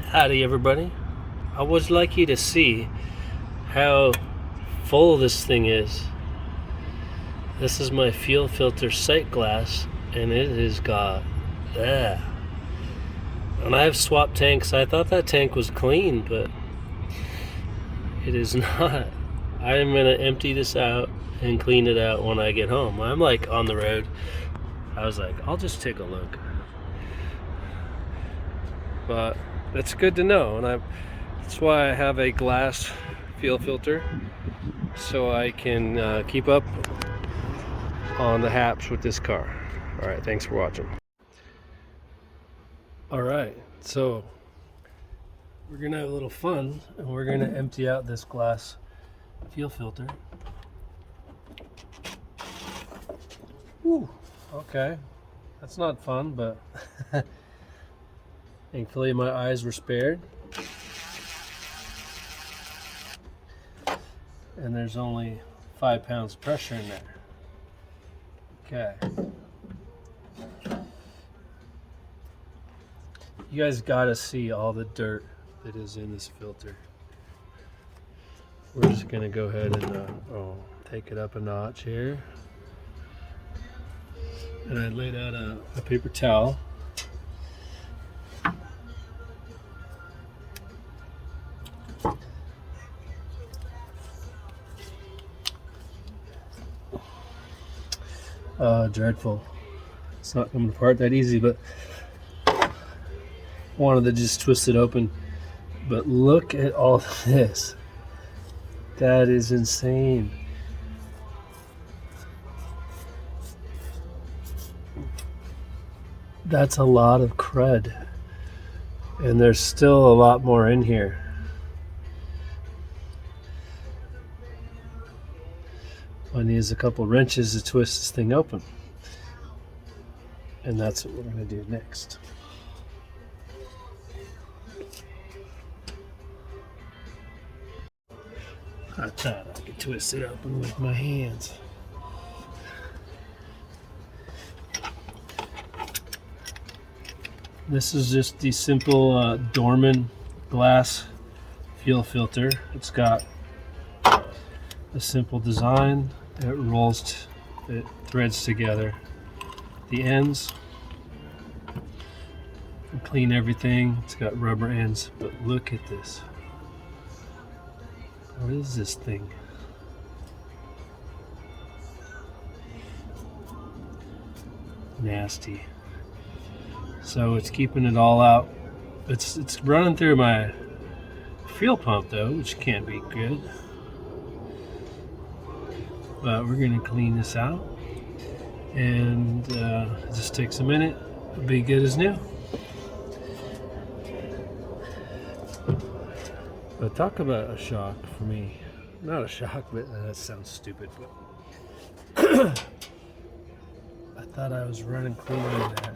Howdy everybody. I would like you to see how full this thing is. This is my fuel filter sight glass and it has got and I have swapped tanks. I thought that tank was clean, but it is not. I am going to empty this out and clean it out when I get home. I'm like on the road. I was like, I'll just take a look. But that's good to know, and that's why I have a glass fuel filter, so I can keep up on the haps with this car. All right, thanks for watching. All right, so we're gonna have a little fun, and we're gonna empty out this glass fuel filter. Woo, okay, that's not fun, but thankfully my eyes were spared. And there's only 5 pounds pressure in there. Okay. You guys gotta see all the dirt that is in this filter. We're just gonna go ahead and take it up a notch here. And I laid out a paper towel. Dreadful. It's not coming apart that easy, but I wanted to just twist it open. But look at all this. That is insane. That's a lot of crud. And there's still a lot more in here. I need a couple wrenches to twist this thing open. And that's what we're going to do next. I thought I could twist it open with my hands. This is just the simple Dorman glass fuel filter. It's got a simple design. It threads together the ends and clean everything. It's got rubber ends, but look at this. What is this thing? Nasty. So it's keeping it all out. It's running through my fuel pump though, which can't be good. But we're gonna clean this out, and it just takes a minute. It'll be good as new. But talk about a shock for me. Not a shock, but that sounds stupid. But I thought I was running clean in there.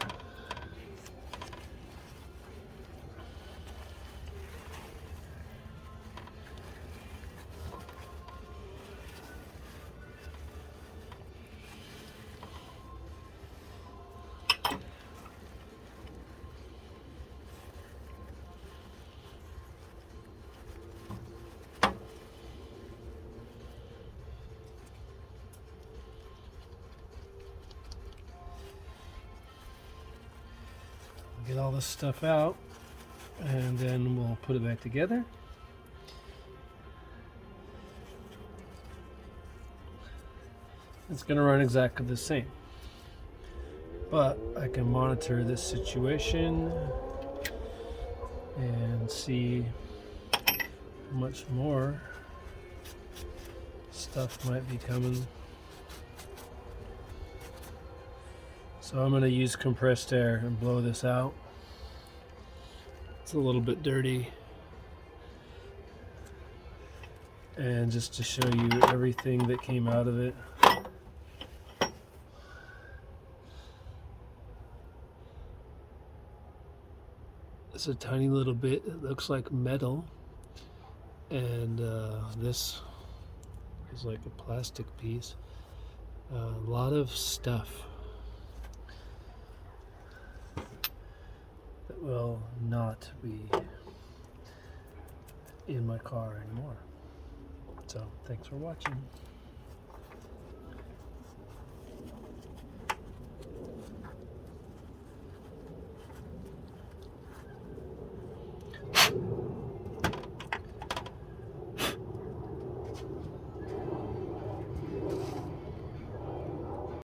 Get all this stuff out, and then we'll put it back together. It's going to run exactly the same, but I can monitor this situation and see how much more stuff might be coming. So I'm going to use compressed air and blow this out. It's a little bit dirty. And just to show you everything that came out of it. It's a tiny little bit. It looks like metal. And this is like a plastic piece. A lot of stuff that will not be in my car anymore. So thanks for watching.